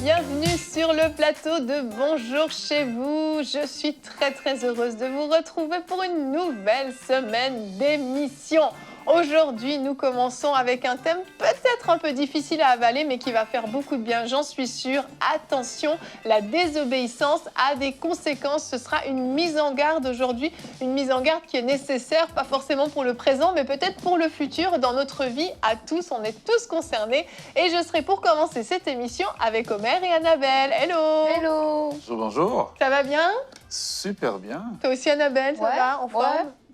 bienvenue sur le plateau de Bonjour chez vous. Je suis très heureuse de vous retrouver pour une nouvelle semaine d'émission. Aujourd'hui, nous commençons avec un thème peut-être un peu difficile à avaler, mais qui va faire beaucoup de bien, j'en suis sûre. Attention, la désobéissance a des conséquences. Ce sera une mise en garde aujourd'hui, une mise en garde qui est nécessaire, pas forcément pour le présent, mais peut-être pour le futur. Dans notre vie, à tous, on est tous concernés. Et je serai pour commencer cette émission avec Omer et Annabelle. Hello! Hello! Bonjour, bonjour. Ça va bien? Super bien. Toi aussi, Annabelle, ça va? En forme?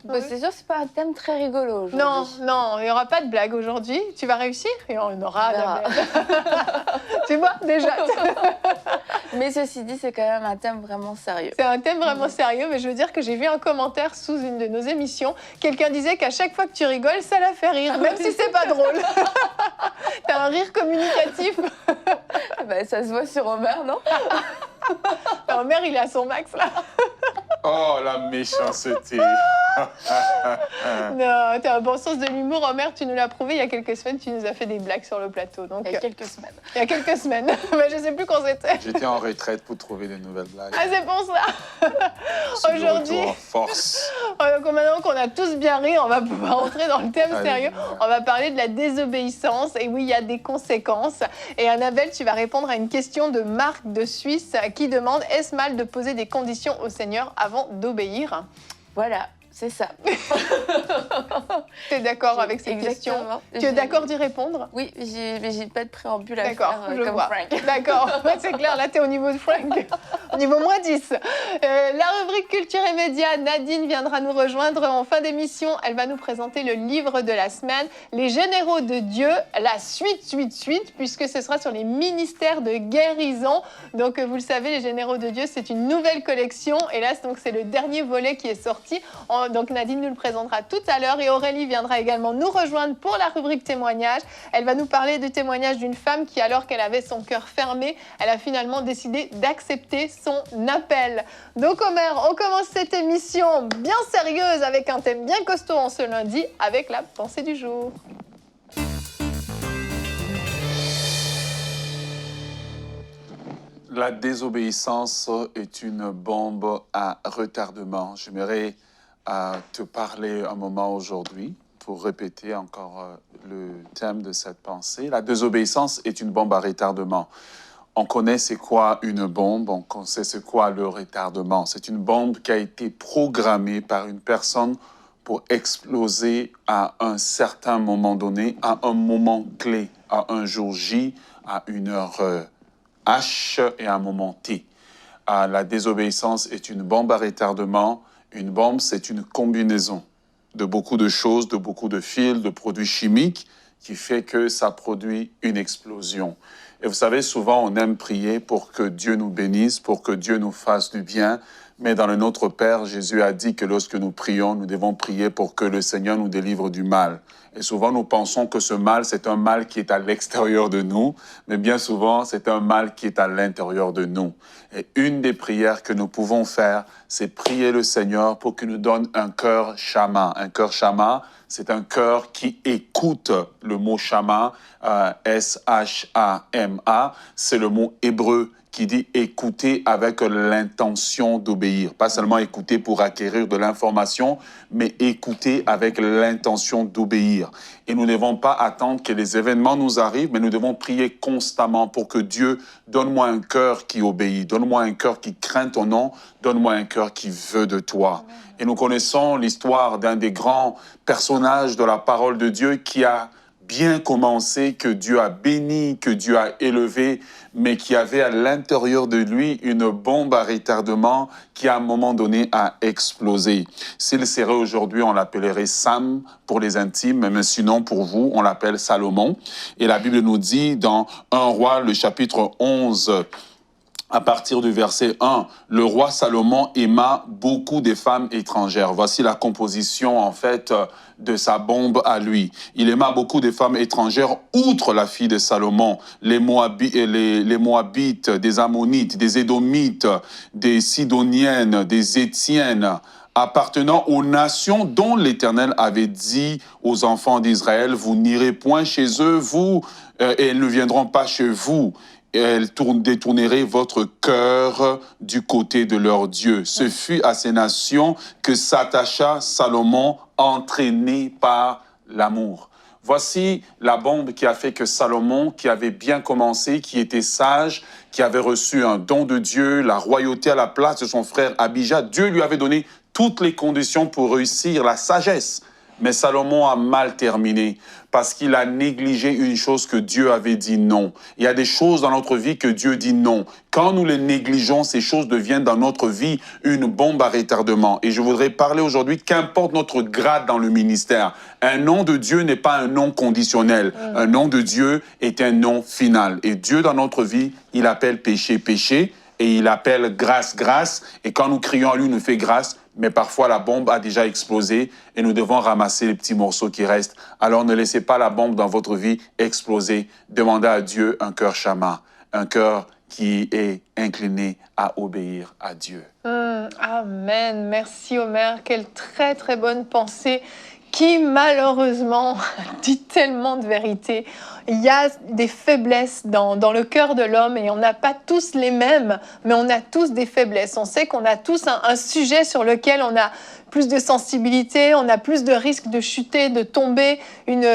Bah, c'est sûr, c'est pas un thème très rigolo aujourd'hui. Non, il n'y aura pas de blague aujourd'hui. Tu vas réussir? Il y en aura, Annabelle. verra. Tu vois, déjà. Mais ceci dit, c'est quand même un thème vraiment sérieux. C'est un thème vraiment sérieux, mais je veux dire que j'ai vu un commentaire sous une de nos émissions. Quelqu'un disait qu'à chaque fois que tu rigoles, ça la fait rire, même si c'est pas drôle. T'as un rire communicatif. Bah, ça se voit sur Homer, non? Homer, il est à son max, là. Oh, la méchanceté. Non, t'as un bon sens de l'humour. Homer, tu nous l'as prouvé il y a quelques semaines. Tu nous as fait des blagues sur le plateau. Donc, Il y a quelques semaines. il y a quelques semaines. Mais je sais plus quand c'était. J'étais en retraite pour trouver des nouvelles blagues. Ah, c'est pour ça. Je suis de Aujourd'hui, retour en force. donc maintenant qu'on a tous bien ri, on va pouvoir entrer dans le thème Allez. sérieux. On va parler de la désobéissance. Et oui, il y a des conséquences. Et Annabelle, tu vas répondre à une question de Marc de Suisse qui demande: est-ce mal de poser des conditions au Seigneur avant d'obéir? Voilà, c'est ça. Tu es d'accord avec cette question? Exactement. Tu es d'accord d'y répondre? Oui, mais j'ai pas de préambule à D'accord, faire je comme vois. Frank. D'accord, ouais, c'est clair, là, tu es au niveau de Frank, au niveau moins 10. La rubrique Culture et Médias, Nadine viendra nous rejoindre en fin d'émission. Elle va nous présenter le livre de la semaine, Les Généraux de Dieu, la suite, puisque ce sera sur les ministères de guérison. Donc, vous le savez, Les Généraux de Dieu, c'est une nouvelle collection. Et là, c'est le dernier volet qui est sorti. Donc, Nadine nous le présentera tout à l'heure. Et Aurélie viendra également nous rejoindre pour la rubrique témoignage. Elle va nous parler du témoignage d'une femme qui, alors qu'elle avait son cœur fermé, elle a finalement décidé d'accepter son appel. Donc Omer, on commence cette émission bien sérieuse avec un thème bien costaud en ce lundi, avec la pensée du jour. La désobéissance est une bombe à retardement. J'aimerais te parler un moment aujourd'hui pour répéter encore le thème de cette pensée. La désobéissance est une bombe à retardement. On connaît c'est quoi une bombe, on sait c'est quoi le retardement. C'est une bombe qui a été programmée par une personne pour exploser à un certain moment donné, à un moment clé, à un jour J, à une heure H et à un moment T. La désobéissance est une bombe à retardement. Une bombe, c'est une combinaison de beaucoup de choses, de beaucoup de fils, de produits chimiques qui fait que ça produit une explosion. Et vous savez, souvent, on aime prier pour que Dieu nous bénisse, pour que Dieu nous fasse du bien. Mais dans le Notre Père, Jésus a dit que lorsque nous prions, nous devons prier pour que le Seigneur nous délivre du mal. Et souvent, nous pensons que ce mal, c'est un mal qui est à l'extérieur de nous, mais bien souvent, c'est un mal qui est à l'intérieur de nous. Et une des prières que nous pouvons faire, c'est prier le Seigneur pour qu'il nous donne un cœur chama. Un cœur chama, c'est un cœur qui écoute. Le mot chama, S-H-A-M-A, c'est le mot hébreu qui dit écouter avec l'intention d'obéir. Pas seulement écouter pour acquérir de l'information, mais écouter avec l'intention d'obéir. Et nous ne devons pas attendre que les événements nous arrivent, mais nous devons prier constamment pour que Dieu donne-moi un cœur qui obéit, donne-moi un cœur qui craint ton nom, donne-moi un cœur qui veut de toi. Et nous connaissons l'histoire d'un des grands personnages de la parole de Dieu qui a bien commencé, que Dieu a béni, que Dieu a élevé, mais qui avait à l'intérieur de lui une bombe à retardement qui, à un moment donné, a explosé. S'il serait aujourd'hui, on l'appellerait Sam pour les intimes, mais sinon, pour vous, on l'appelle Salomon. Et la Bible nous dit dans 1 Roi, le chapitre 11, à partir du verset 1, le roi Salomon aima beaucoup des femmes étrangères. Voici la composition, en fait, de sa bombe à lui. Il aima beaucoup des femmes étrangères, outre la fille de Salomon, les Moabites, des Ammonites, des Édomites, des Sidoniennes, des Étiennes, appartenant aux nations dont l'Éternel avait dit aux enfants d'Israël, vous n'irez point chez eux, et elles ne viendront pas chez vous. détournerait votre cœur du côté de leur Dieu. Ce fut à ces nations que s'attacha Salomon, entraîné par l'amour. Voici la bombe qui a fait que Salomon, qui avait bien commencé, qui était sage, qui avait reçu un don de Dieu, la royauté à la place de son frère Abijah, Dieu lui avait donné toutes les conditions pour réussir, la sagesse. Mais Salomon a mal terminé parce qu'il a négligé une chose que Dieu avait dit non. Il y a des choses dans notre vie que Dieu dit non. Quand nous les négligeons, ces choses deviennent dans notre vie une bombe à retardement. Et je voudrais parler aujourd'hui, qu'importe notre grade dans le ministère, un nom de Dieu n'est pas un nom conditionnel. Un nom de Dieu est un nom final. Et Dieu, dans notre vie, il appelle péché, péché, et il appelle grâce, grâce. Et quand nous crions à lui, il nous fait grâce. Mais parfois, la bombe a déjà explosé et nous devons ramasser les petits morceaux qui restent. Alors, ne laissez pas la bombe dans votre vie exploser. Demandez à Dieu un cœur chama, un cœur qui est incliné à obéir à Dieu. Amen. Merci, Omer. Quelle très, très bonne pensée qui, malheureusement, dit tellement de vérité. Il y a des faiblesses dans le cœur de l'homme et on n'a pas tous les mêmes, mais on a tous des faiblesses. On sait qu'on a tous un sujet sur lequel on a plus de sensibilité, on a plus de risques de chuter, de tomber.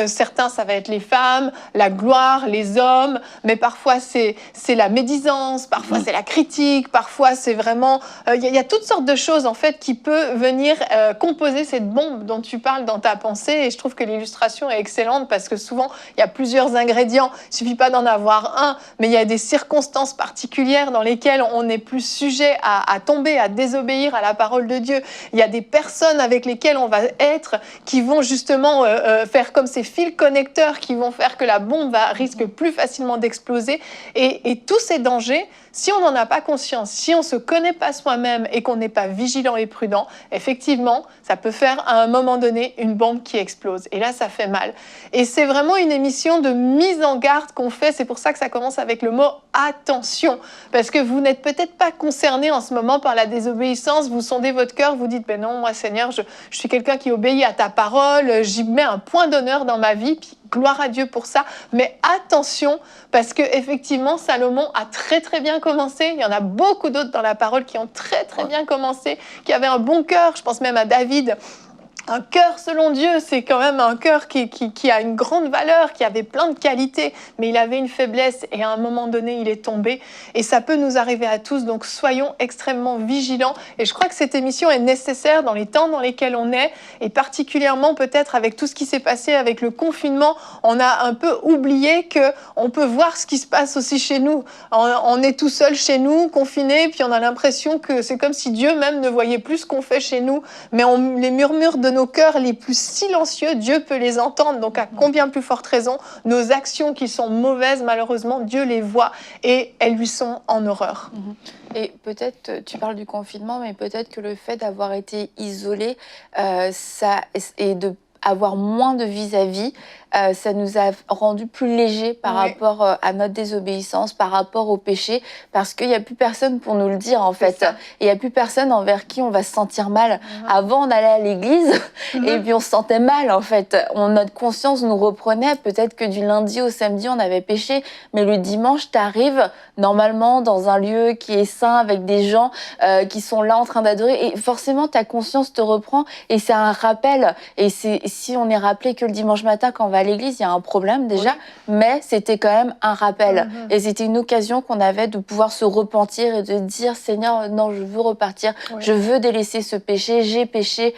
Certains, ça va être les femmes, la gloire, les hommes, mais parfois c'est la médisance, parfois c'est la critique, parfois c'est vraiment... Il y a toutes sortes de choses en fait qui peuvent venir composer cette bombe dont tu parles dans ta pensée, et je trouve que l'illustration est excellente parce que souvent il y a plusieurs ingrédients, il suffit pas d'en avoir un, mais il y a des circonstances particulières dans lesquelles on est plus sujet à tomber, à désobéir à la parole de Dieu. Il y a des personnes avec lesquelles on va être qui vont justement faire comme ces fils connecteurs qui vont faire que la bombe risque plus facilement d'exploser. Et tous ces dangers, si on n'en a pas conscience, si on ne se connaît pas soi-même et qu'on n'est pas vigilant et prudent, effectivement, ça peut faire à un moment donné une bombe qui explose. Et là, ça fait mal. Et c'est vraiment une émission de mise en garde qu'on fait. C'est pour ça que ça commence avec le mot « attention ». Parce que vous n'êtes peut-être pas concerné en ce moment par la désobéissance. Vous sondez votre cœur, vous dites « Ben non, moi, Seigneur, je suis quelqu'un qui obéit à ta parole. J'y mets un point d'honneur dans ma vie. » Puis gloire à Dieu pour ça. Mais attention, parce que effectivement, Salomon a très très bien commencé. Il y en a beaucoup d'autres dans la parole qui ont très très bien commencé, qui avaient un bon cœur. Je pense même à David. Un cœur selon Dieu, c'est quand même un cœur qui a une grande valeur, qui avait plein de qualités, mais il avait une faiblesse et à un moment donné, il est tombé. Et ça peut nous arriver à tous, donc soyons extrêmement vigilants. Et je crois que cette émission est nécessaire dans les temps dans lesquels on est, et particulièrement peut-être avec tout ce qui s'est passé avec le confinement, on a un peu oublié qu'on peut voir ce qui se passe aussi chez nous. On est tout seul chez nous, confiné, puis on a l'impression que c'est comme si Dieu même ne voyait plus ce qu'on fait chez nous, mais les murmures de nos cœurs les plus silencieux, Dieu peut les entendre. Donc à combien plus forte raison, nos actions qui sont mauvaises, malheureusement, Dieu les voit et elles lui sont en horreur. Et peut-être, tu parles du confinement, mais peut-être que le fait d'avoir été isolé et de avoir moins de vis-à-vis, ça nous a rendu plus légers par rapport à notre désobéissance, par rapport au péché, parce qu'il n'y a plus personne pour nous le dire, en fait. Et il n'y a plus personne envers qui on va se sentir mal. Avant, on allait à l'église et puis on se sentait mal, en fait. Notre conscience nous reprenait. Peut-être que du lundi au samedi, on avait péché, mais le dimanche, tu arrives normalement dans un lieu qui est saint, avec des gens qui sont là en train d'adorer, et forcément, ta conscience te reprend, et c'est un rappel. Et si on est rappelé que le dimanche matin, quand on va à l'église, il y a un problème déjà, mais c'était quand même un rappel. Et c'était une occasion qu'on avait de pouvoir se repentir et de dire « Seigneur, non, je veux repartir, je veux délaisser ce péché, j'ai péché. »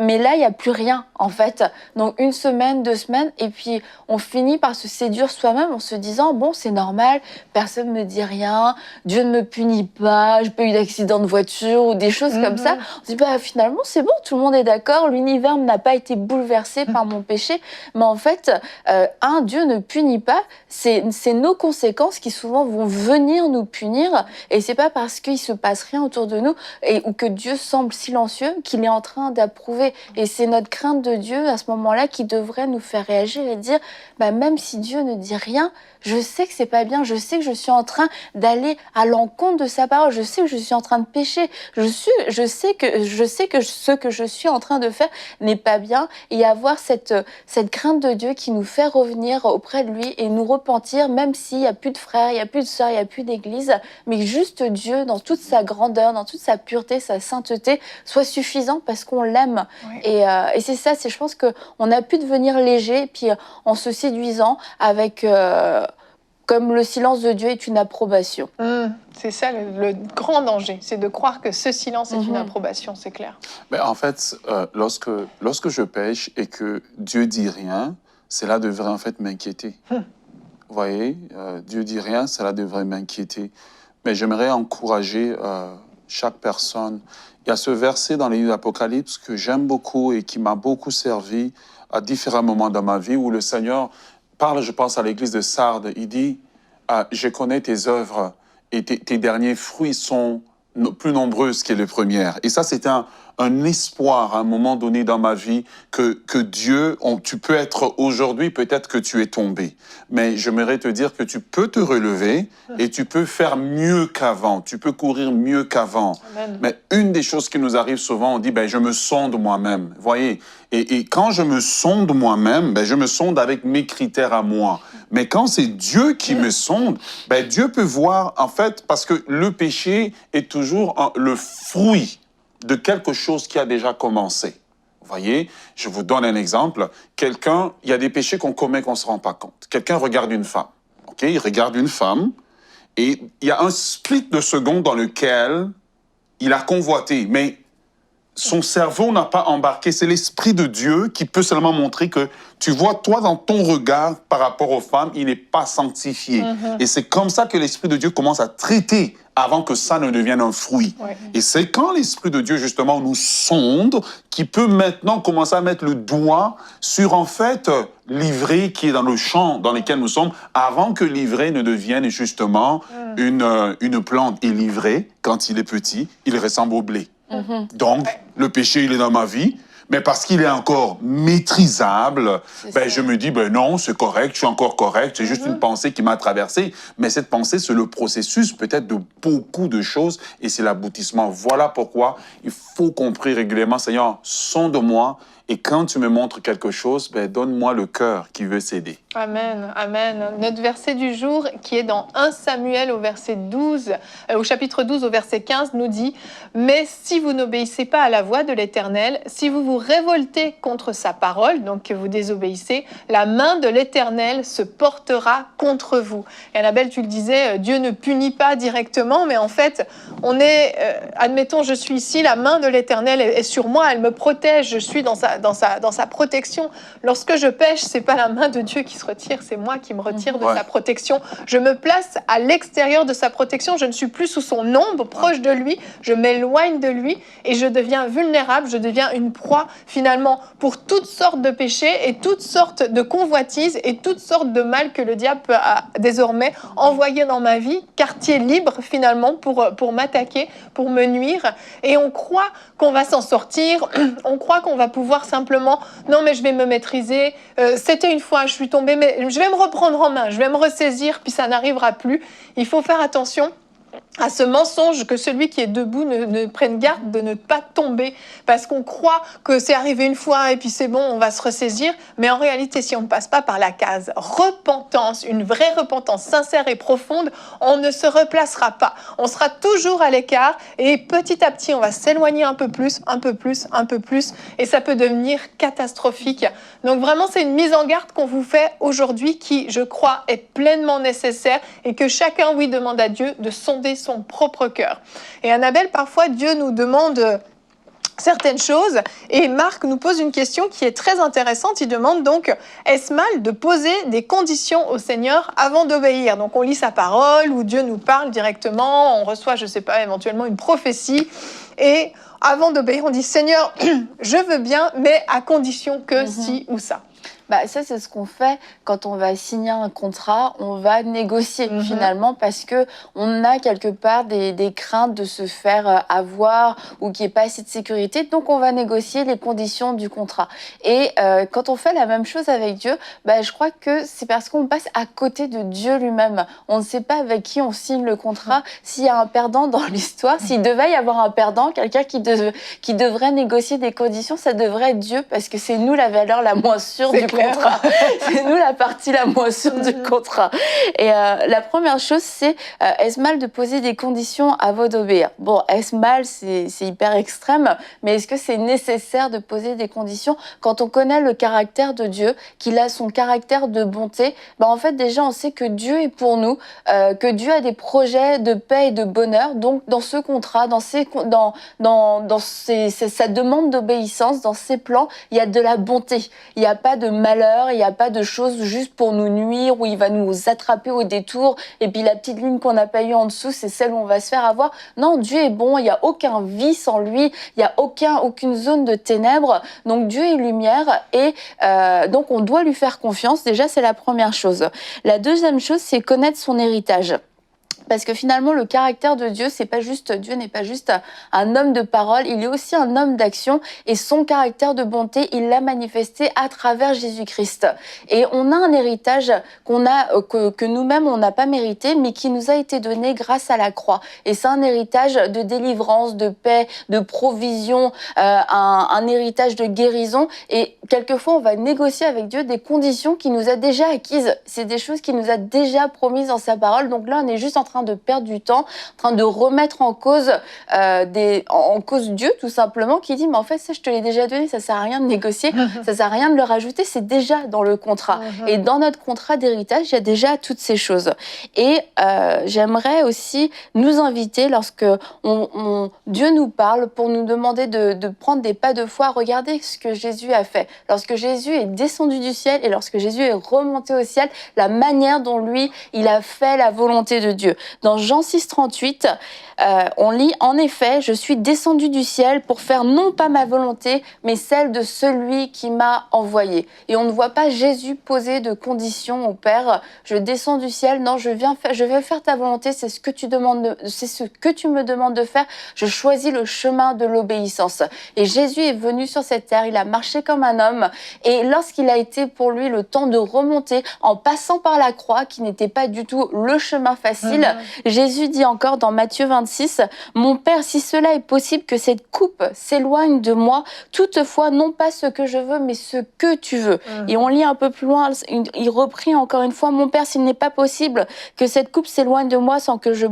Mais là, il n'y a plus rien, en fait. Donc, 1 semaine, 2 semaines, et puis on finit par se séduire soi-même en se disant « Bon, c'est normal, personne ne me dit rien, Dieu ne me punit pas, j'ai pas eu d'accident de voiture ou des choses comme ça. » On se dit « Finalement, c'est bon, tout le monde est d'accord, l'univers n'a pas été bouleversé par mon péché. » Mais en fait, Dieu ne punit pas. C'est nos conséquences qui souvent vont venir nous punir. Et c'est pas parce qu'il se passe rien autour de nous ou que Dieu semble silencieux qu'il est en train d'approuver. Et c'est notre crainte de Dieu à ce moment-là qui devrait nous faire réagir et dire, même si Dieu ne dit rien, je sais que c'est pas bien, je sais que je suis en train d'aller à l'encontre de sa parole, je sais que je suis en train de pécher, je sais que ce que je suis en train de faire n'est pas bien, et avoir cette crainte de Dieu qui nous fait revenir auprès de lui et nous repentir, même s'il n'y a plus de frères, il n'y a plus de sœurs, il n'y a plus d'église, mais juste Dieu, dans toute sa grandeur, dans toute sa pureté, sa sainteté, soit suffisant parce qu'on l'aime. Oui. Et c'est ça, je pense qu'on a pu devenir léger, puis en se séduisant avec... comme le silence de Dieu est une approbation. C'est ça le grand danger, c'est de croire que ce silence est une approbation, c'est clair. Mais en fait, lorsque je pêche et que Dieu dit rien, cela devrait en fait m'inquiéter. Vous voyez, Dieu dit rien, cela devrait m'inquiéter. Mais j'aimerais encourager chaque personne. Il y a ce verset dans le livre d'Apocalypse que j'aime beaucoup et qui m'a beaucoup servi à différents moments dans ma vie où le Seigneur parle, je pense, à l'église de Sardes. Il dit, je connais tes œuvres et tes derniers fruits sont plus nombreuses que les premières. Et ça, c'était un espoir à un moment donné dans ma vie que Dieu, tu peux être aujourd'hui, peut-être que tu es tombé. Mais j'aimerais te dire que tu peux te relever et tu peux faire mieux qu'avant. Tu peux courir mieux qu'avant. Amen. Mais une des choses qui nous arrive souvent, on dit, je me sonde moi-même. Vous voyez, et quand je me sonde moi-même, je me sonde avec mes critères à moi. Mais quand c'est Dieu qui me sonde, Dieu peut voir, en fait, parce que le péché est toujours le fruit de quelque chose qui a déjà commencé. Vous voyez, je vous donne un exemple. Quelqu'un, il y a des péchés qu'on commet qu'on ne se rend pas compte. Quelqu'un regarde une femme. OK, il regarde une femme et il y a un split de seconde dans lequel il a convoité, mais son cerveau n'a pas embarqué. C'est l'Esprit de Dieu qui peut seulement montrer que tu vois, toi, dans ton regard par rapport aux femmes, il n'est pas sanctifié. Et c'est comme ça que l'Esprit de Dieu commence à traiter avant que ça ne devienne un fruit. Ouais. Et c'est quand l'Esprit de Dieu, justement, nous sonde, qui peut maintenant commencer à mettre le doigt sur, en fait, l'ivraie qui est dans le champ dans lequel nous sommes, avant que l'ivraie ne devienne, justement, une plante. Et l'ivraie, quand il est petit, il ressemble au blé. Donc, le péché, il est dans ma vie, mais parce qu'il est encore maîtrisable, je me dis, non, c'est correct, je suis encore correct, c'est juste une pensée qui m'a traversé. Mais cette pensée, c'est le processus peut-être de beaucoup de choses et c'est l'aboutissement. Voilà pourquoi il faut qu'on prie régulièrement, Seigneur, sonde-moi et quand tu me montres quelque chose, donne-moi le cœur qui veut céder. Amen, amen. Notre verset du jour, qui est dans 1 Samuel au verset 12, au chapitre 12 au verset 15, nous dit « Mais si vous n'obéissez pas à la voix de l'Éternel, si vous vous révoltez contre sa parole, donc que vous désobéissez, la main de l'Éternel se portera contre vous. » Et Annabelle, tu le disais, Dieu ne punit pas directement, mais en fait, on est, admettons, je suis ici, la main de l'Éternel est sur moi, elle me protège, je suis dans sa protection. Lorsque je pêche, c'est pas la main de Dieu qui se retire, c'est moi qui me retire de sa protection. Je me place à l'extérieur de sa protection, je ne suis plus sous son ombre, proche de lui, je m'éloigne de lui et je deviens vulnérable, je deviens une proie finalement pour toutes sortes de péchés et toutes sortes de convoitises et toutes sortes de mal que le diable peut désormais envoyer dans ma vie, quartier libre finalement pour m'attaquer, pour me nuire. Et on croit qu'on va s'en sortir, on croit qu'on va pouvoir simplement, non mais je vais me maîtriser, c'était une fois, je suis tombée, mais je vais me reprendre en main, je vais me ressaisir, puis ça n'arrivera plus. Il faut faire attention à ce mensonge que celui qui est debout ne prenne garde de ne pas tomber parce qu'on croit que c'est arrivé une fois et puis c'est bon, on va se ressaisir. Mais en réalité, si on ne passe pas par la case repentance, une vraie repentance sincère et profonde, on ne se replacera pas. On sera toujours à l'écart et petit à petit, on va s'éloigner un peu plus, un peu plus, un peu plus et ça peut devenir catastrophique. Donc vraiment, c'est une mise en garde qu'on vous fait aujourd'hui qui, je crois, est pleinement nécessaire et que chacun, oui, demande à Dieu de sonder son propre cœur. Et Annabelle, parfois, Dieu nous demande certaines choses et Marc nous pose une question qui est très intéressante. Il demande donc, est-ce mal de poser des conditions au Seigneur avant d'obéir? Donc on lit sa parole où Dieu nous parle directement, on reçoit, je ne sais pas, éventuellement une prophétie et avant d'obéir, on dit, Seigneur, je veux bien, mais à condition que ci ou ça. Bah, ça, c'est ce qu'on fait quand on va signer un contrat, on va négocier finalement parce que on a quelque part des craintes de se faire avoir ou qu'il n'y ait pas assez de sécurité. Donc, on va négocier les conditions du contrat. Et quand on fait la même chose avec Dieu, bah, je crois que c'est parce qu'on passe à côté de Dieu lui-même. On ne sait pas avec qui on signe le contrat. S'il y a un perdant dans l'histoire, s'il devait y avoir un perdant, quelqu'un qui devrait négocier des conditions, ça devrait être Dieu parce que c'est nous la valeur la moins sûre du contrat. C'est nous la partie la moins sûre du contrat. Et la première chose, c'est est-ce mal de poser des conditions avant d'obéir? Bon, est-ce mal, c'est hyper extrême, mais est-ce que c'est nécessaire de poser des conditions quand on connaît le caractère de Dieu, qu'il a son caractère de bonté? Ben, en fait, déjà, on sait que Dieu est pour nous, que Dieu a des projets de paix et de bonheur. Donc, dans ce contrat, dans sa demande d'obéissance, dans ses plans, il y a de la bonté. Il n'y a pas de malheur, il n'y a pas de choses juste pour nous nuire, où il va nous attraper au détour, et puis la petite ligne qu'on n'a pas eue en dessous, c'est celle où on va se faire avoir. Non, Dieu est bon, il n'y a aucun vice en lui, il n'y a aucune zone de ténèbres, donc Dieu est lumière, et donc on doit lui faire confiance. Déjà, c'est la première chose. La deuxième chose, c'est connaître son héritage. Parce que finalement, le caractère de Dieu, Dieu n'est pas juste un homme de parole, il est aussi un homme d'action, et son caractère de bonté, il l'a manifesté à travers Jésus-Christ. Et on a un héritage que nous-mêmes, on n'a pas mérité, mais qui nous a été donné grâce à la croix. Et c'est un héritage de délivrance, de paix, de provision, un héritage de guérison. Et quelquefois, on va négocier avec Dieu des conditions qu'il nous a déjà acquises. C'est des choses qu'il nous a déjà promises dans sa parole. Donc là, on est juste en train de perdre du temps, en train de remettre en cause Dieu, tout simplement, qui dit mais en fait ça je te l'ai déjà donné, ça sert à rien de négocier, ça sert à rien de le rajouter, c'est déjà dans le contrat. Et dans notre contrat d'héritage, il y a déjà toutes ces choses. Et j'aimerais aussi nous inviter, lorsque Dieu nous parle, pour nous demander de prendre des pas de foi. Regardez ce que Jésus a fait. Lorsque Jésus est descendu du ciel et lorsque Jésus est remonté au ciel, la manière dont lui, il a fait la volonté de Dieu. Dans Jean 6, 38, on lit « En effet, je suis descendu du ciel pour faire non pas ma volonté, mais celle de celui qui m'a envoyé. » Et on ne voit pas Jésus poser de conditions au Père. « Je descends du ciel, non, je vais faire ta volonté, c'est ce que tu me demandes de faire. Je choisis le chemin de l'obéissance. » Et Jésus est venu sur cette terre, il a marché comme un homme. Et lorsqu'il a été pour lui le temps de remonter, en passant par la croix, qui n'était pas du tout le chemin facile, Jésus dit encore dans Matthieu 26, « Mon Père, si cela est possible que cette coupe s'éloigne de moi, toutefois non pas ce que je veux, mais ce que tu veux. » Et on lit un peu plus loin, il reprit encore une fois, « Mon Père, s'il n'est pas possible que cette coupe s'éloigne de moi sans que je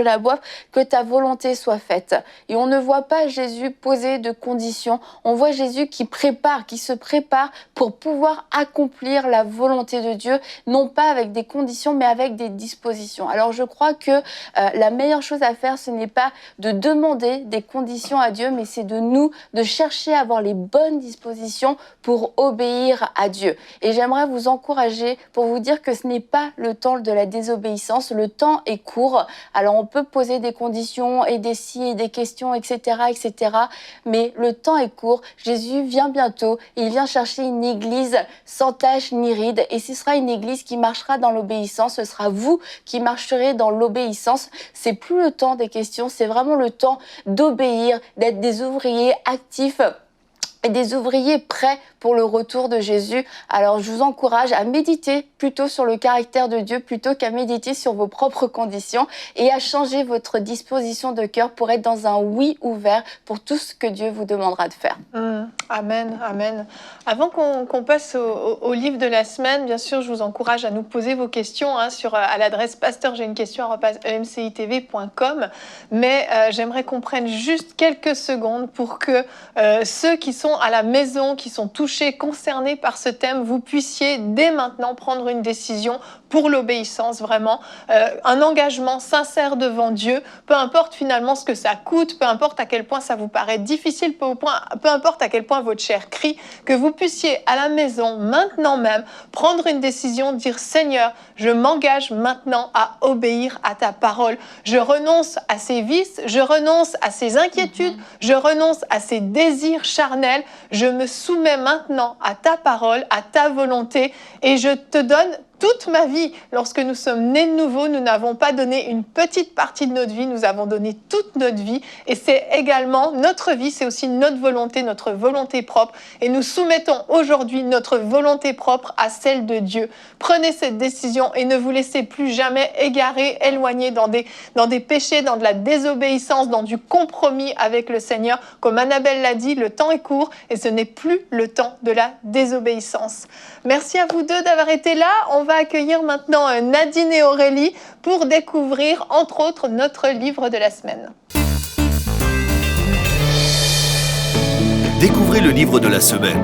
la boive, que ta volonté soit faite. » Et on ne voit pas Jésus poser de conditions, on voit Jésus qui se prépare pour pouvoir accomplir la volonté de Dieu, non pas avec des conditions, mais avec des dispositions. Alors je crois que la meilleure chose à faire, ce n'est pas de demander des conditions à Dieu, mais c'est de chercher à avoir les bonnes dispositions pour obéir à Dieu. Et j'aimerais vous encourager pour vous dire que ce n'est pas le temps de la désobéissance, le temps est court. Alors on peut poser des conditions et des si et des questions, etc., etc., mais le temps est court. Jésus vient bientôt, il vient chercher une église sans tache ni ride, et ce sera une église qui marchera dans l'obéissance, ce sera vous qui marcherez dans l'obéissance. C'est plus le temps des questions, c'est vraiment le temps d'obéir, d'être des ouvriers actifs et des ouvriers prêts pour le retour de Jésus. Alors je vous encourage à méditer plutôt sur le caractère de Dieu plutôt qu'à méditer sur vos propres conditions et à changer votre disposition de cœur pour être dans un oui ouvert pour tout ce que Dieu vous demandera de faire. Amen, amen. Avant qu'on passe au livre de la semaine, bien sûr, je vous encourage à nous poser vos questions à l'adresse pasteur.j'ai-une-question@mcitv.com. Mais j'aimerais qu'on prenne juste quelques secondes pour que ceux qui sont à la maison, qui sont touchés, concernés par ce thème, vous puissiez dès maintenant prendre une décision pour l'obéissance, vraiment. Un engagement sincère devant Dieu, peu importe finalement ce que ça coûte, peu importe à quel point ça vous paraît difficile, peu importe à quel point votre chair crie, que vous puissiez à la maison, maintenant même, prendre une décision, dire Seigneur, je m'engage maintenant à obéir à ta parole. Je renonce à ces vices, je renonce à ces inquiétudes, je renonce à ces désirs charnels. Je me soumets maintenant à ta parole, à ta volonté et je te donne toute ma vie. Lorsque nous sommes nés de nouveau, nous n'avons pas donné une petite partie de notre vie, nous avons donné toute notre vie. Et c'est également notre vie, c'est aussi notre volonté propre. Et nous soumettons aujourd'hui notre volonté propre à celle de Dieu. Prenez cette décision et ne vous laissez plus jamais égarer, éloigner dans des péchés, dans de la désobéissance, dans du compromis avec le Seigneur. Comme Annabelle l'a dit, le temps est court et ce n'est plus le temps de la désobéissance. Merci à vous deux d'avoir été là. On va accueillir maintenant Nadine et Aurélie pour découvrir, entre autres, notre livre de la semaine. Découvrez le livre de la semaine.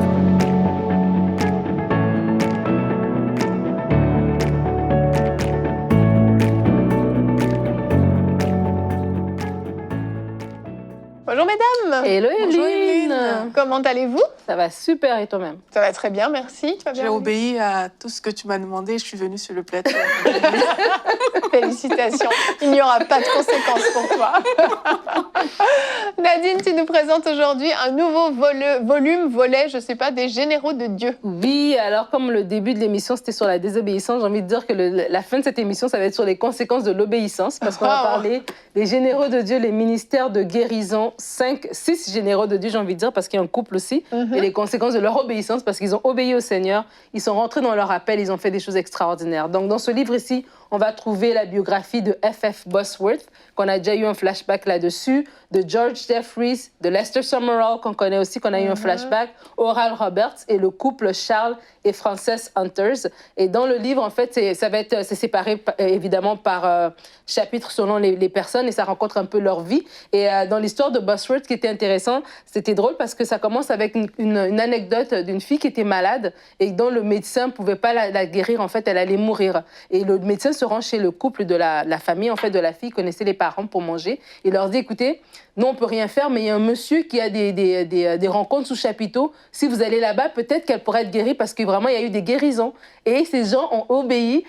Bonjour mesdames. Hello Bonjour Eline. Comment allez-vous? Ça va super et toi-même? Ça va très bien, merci. Tu vas bien? J'ai obéi à tout ce que tu m'as demandé, je suis venue sur le plateau. Félicitations, il n'y aura pas de conséquences pour toi. Nadine, tu nous présentes aujourd'hui un nouveau volet, je ne sais pas, des généraux de Dieu. Oui, alors comme le début de l'émission c'était sur la désobéissance, j'ai envie de dire que la fin de cette émission ça va être sur les conséquences de l'obéissance parce qu'on va parler des généraux de Dieu, les ministères de guérison, 6 généraux de Dieu j'ai envie de dire parce qu'il y a un couple aussi et les conséquences de leur obéissance parce qu'ils ont obéi au Seigneur, ils sont rentrés dans leur appel, ils ont fait des choses extraordinaires. Donc dans ce livre ici, on va trouver la biographie de F.F. Bosworth, qu'on a déjà eu un flashback là-dessus, de George Jeffreys, de Lester Sumrall, qu'on connaît aussi, qu'on a eu un flashback, Oral Roberts et le couple Charles et Frances Hunters. Et dans le livre, en fait, c'est séparé évidemment par chapitres selon les personnes et ça rencontre un peu leur vie. Et dans l'histoire de Bosworth, ce qui était intéressant, c'était drôle parce que ça commence avec une anecdote d'une fille qui était malade et dont le médecin ne pouvait pas la guérir. En fait, elle allait mourir. Et le médecin se rend chez le couple de la famille, en fait, de la fille, connaissait les parents pour manger. Il leur dit, écoutez, nous, on ne peut rien faire, mais il y a un monsieur qui a des rencontres sous chapiteau. Si vous allez là-bas, peut-être qu'elle pourrait être guérie parce que vraiment, il y a eu des guérisons. Et ces gens ont obéi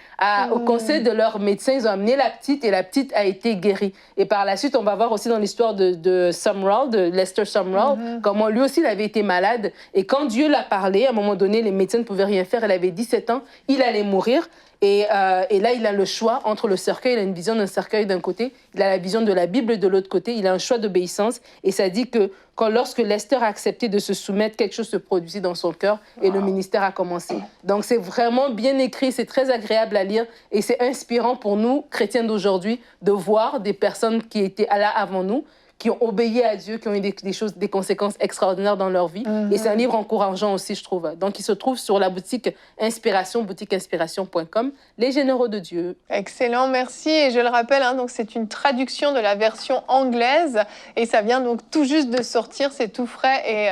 au conseil de leur médecin. Ils ont amené la petite et la petite a été guérie. Et par la suite, on va voir aussi dans l'histoire de Sumrall, de Lester Sumrall, comment lui aussi, il avait été malade. Et quand Dieu l'a parlé, à un moment donné, les médecins ne pouvaient rien faire. Elle avait 17 ans, il allait mourir. Et là, il a le choix entre le cercueil, il a une vision d'un cercueil d'un côté, il a la vision de la Bible de l'autre côté, il a un choix d'obéissance. Et ça dit que lorsque Lester a accepté de se soumettre, quelque chose se produisit dans son cœur et le ministère a commencé. Donc c'est vraiment bien écrit, c'est très agréable à lire et c'est inspirant pour nous, chrétiens d'aujourd'hui, de voir des personnes qui étaient là avant nous, qui ont obéi à Dieu, qui ont eu des conséquences extraordinaires dans leur vie. Et c'est un livre encourageant aussi, je trouve. Donc, il se trouve sur la boutique Inspiration, boutiqueinspiration.com, Les Généraux de Dieu. Excellent, merci. Et je le rappelle, donc c'est une traduction de la version anglaise et ça vient donc tout juste de sortir, c'est tout frais et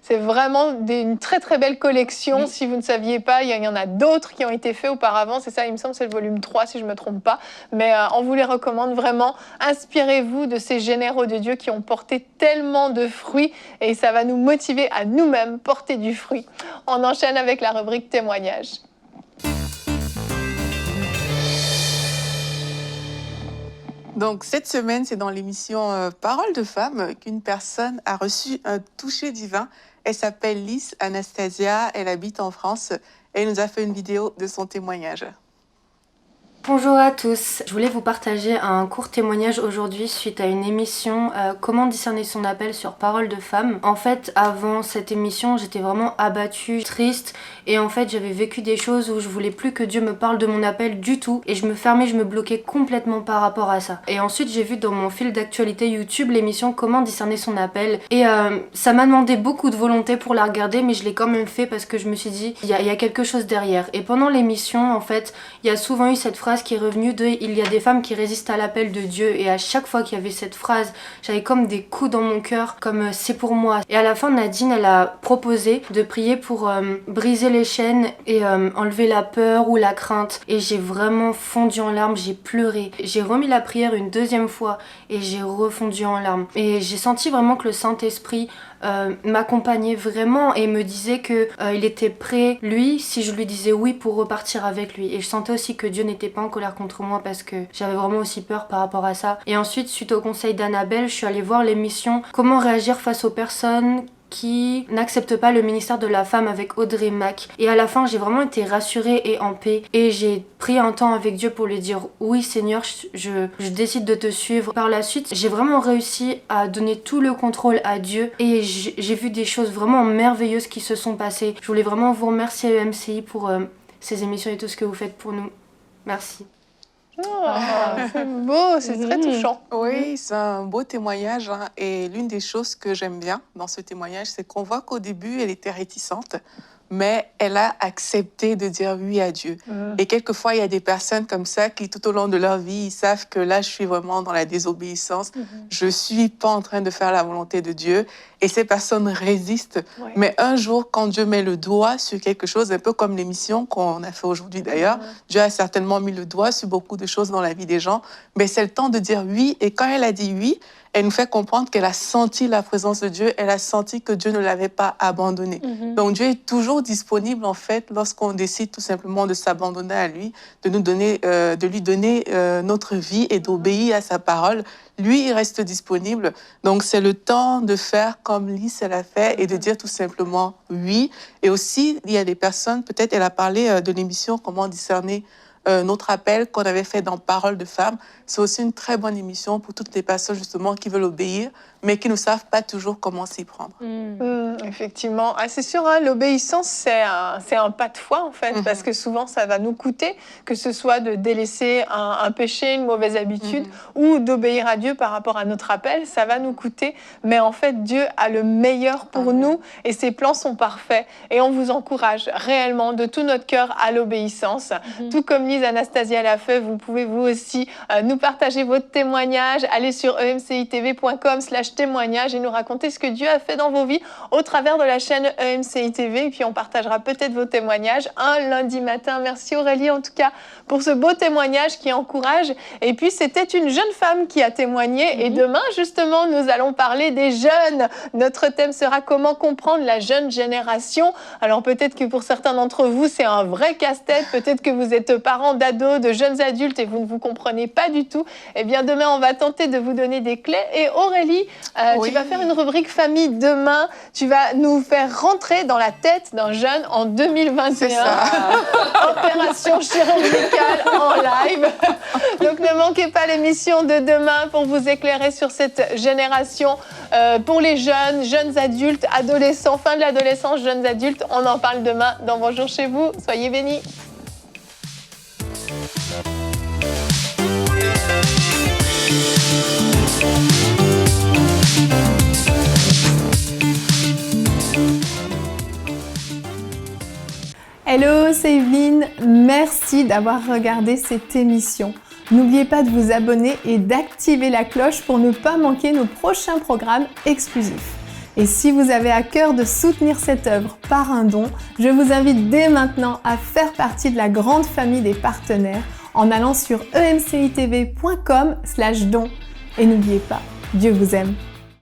c'est vraiment une très très belle collection. Si vous ne saviez pas, il y en a d'autres qui ont été faits auparavant. C'est ça, il me semble, c'est le volume 3 si je ne me trompe pas. Mais on vous les recommande vraiment. Inspirez-vous de ces généraux de Dieu qui ont porté tellement de fruits et ça va nous motiver à nous-mêmes porter du fruit. On enchaîne avec la rubrique témoignages. Donc cette semaine, c'est dans l'émission Parole de femme qu'une personne a reçu un toucher divin. Elle s'appelle Lys Anastasia, elle habite en France et elle nous a fait une vidéo de son témoignage. Bonjour à tous, je voulais vous partager un court témoignage aujourd'hui suite à une émission Comment discerner son appel sur Parole de femme. En fait, avant cette émission, j'étais vraiment abattue, triste et en fait j'avais vécu des choses où je voulais plus que Dieu me parle de mon appel du tout et je me fermais, je me bloquais complètement par rapport à ça. Et ensuite j'ai vu dans mon fil d'actualité YouTube l'émission Comment discerner son appel et ça m'a demandé beaucoup de volonté pour la regarder mais je l'ai quand même fait parce que je me suis dit il y a quelque chose derrière. Et pendant l'émission en fait, il y a souvent eu cette phrase phrase qui est revenue de « Il y a des femmes qui résistent à l'appel de Dieu ». Et à chaque fois qu'il y avait cette phrase, j'avais comme des coups dans mon cœur, comme « c'est pour moi ». Et à la fin, Nadine, elle a proposé de prier pour briser les chaînes et enlever la peur ou la crainte. Et j'ai vraiment fondu en larmes, j'ai pleuré. J'ai remis la prière une deuxième fois et j'ai refondu en larmes. Et j'ai senti vraiment que le Saint-Esprit m'accompagnait vraiment et me disait que il était prêt, lui, si je lui disais oui, pour repartir avec lui. Et je sentais aussi que Dieu n'était pas en colère contre moi parce que j'avais vraiment aussi peur par rapport à ça. Et ensuite, suite au conseil d'Annabelle, je suis allée voir l'émission Comment réagir face aux personnes qui n'accepte pas le ministère de la femme avec Audrey Mack. Et à la fin, j'ai vraiment été rassurée et en paix. Et j'ai pris un temps avec Dieu pour lui dire « Oui Seigneur, je décide de te suivre ». Par la suite, j'ai vraiment réussi à donner tout le contrôle à Dieu et j'ai vu des choses vraiment merveilleuses qui se sont passées. Je voulais vraiment vous remercier EMCI pour ces émissions et tout ce que vous faites pour nous. Merci. Oh, c'est beau, c'est très touchant. Oui, c'est un beau témoignage. Hein. Et l'une des choses que j'aime bien dans ce témoignage, c'est qu'on voit qu'au début, elle était réticente, mais elle a accepté de dire oui à Dieu. Et quelquefois, il y a des personnes comme ça qui, tout au long de leur vie, ils savent que là, je suis vraiment dans la désobéissance. Je ne suis pas en train de faire la volonté de Dieu. Et ces personnes résistent. Ouais. Mais un jour, quand Dieu met le doigt sur quelque chose, un peu comme l'émission qu'on a fait aujourd'hui d'ailleurs, Dieu a certainement mis le doigt sur beaucoup de choses dans la vie des gens. Mais c'est le temps de dire oui. Et quand elle a dit oui, elle nous fait comprendre qu'elle a senti la présence de Dieu. Elle a senti que Dieu ne l'avait pas abandonnée. Donc Dieu est toujours disponible, en fait, lorsqu'on décide tout simplement de s'abandonner à lui, de lui donner notre vie et d'obéir à sa parole. Lui, il reste disponible. Donc, c'est le temps de faire comme Lys, elle a fait et de dire tout simplement oui. Et aussi, il y a des personnes, peut-être elle a parlé de l'émission « Comment discerner notre appel » qu'on avait fait dans Parole de femmes. C'est aussi une très bonne émission pour toutes les personnes, justement, qui veulent obéir, mais qui ne savent pas toujours comment s'y prendre. Effectivement. Ah, c'est sûr, hein, l'obéissance, c'est un pas de foi, en fait, parce que souvent, ça va nous coûter, que ce soit de délaisser un péché, une mauvaise habitude, ou d'obéir à Dieu par rapport à notre appel, ça va nous coûter. Mais en fait, Dieu a le meilleur pour nous, et ses plans sont parfaits. Et on vous encourage réellement, de tout notre cœur, à l'obéissance. Tout comme Lys Anastasia l'a fait, vous pouvez vous aussi nous partager votre témoignage. Allez sur emcitv.com/témoignage et nous raconter ce que Dieu a fait dans vos vies au travers de la chaîne EMCI TV. Et puis on partagera peut-être vos témoignages un lundi matin. Merci Aurélie en tout cas pour ce beau témoignage qui encourage. Et puis c'était une jeune femme qui a témoigné. Et demain justement nous allons parler des jeunes. Notre thème sera comment comprendre la jeune génération. Alors peut-être que pour certains d'entre vous c'est un vrai casse-tête. Peut-être que vous êtes parents d'ados, de jeunes adultes et vous ne vous comprenez pas du tout. Eh bien demain on va tenter de vous donner des clés. Et Aurélie, tu vas faire une rubrique famille demain. Tu vas nous faire rentrer dans la tête d'un jeune en 2021. C'est ça. Opération chirurgicale en live. Donc ne manquez pas l'émission de demain pour vous éclairer sur cette génération. Pour les jeunes adultes, adolescents, fin de l'adolescence, jeunes adultes. On en parle demain dans Bonjour chez vous. Soyez bénis. Hello, c'est Evelyne. Merci d'avoir regardé cette émission. N'oubliez pas de vous abonner et d'activer la cloche pour ne pas manquer nos prochains programmes exclusifs. Et si vous avez à cœur de soutenir cette œuvre par un don, je vous invite dès maintenant à faire partie de la grande famille des partenaires en allant sur emcitv.com/don. Et n'oubliez pas, Dieu vous aime.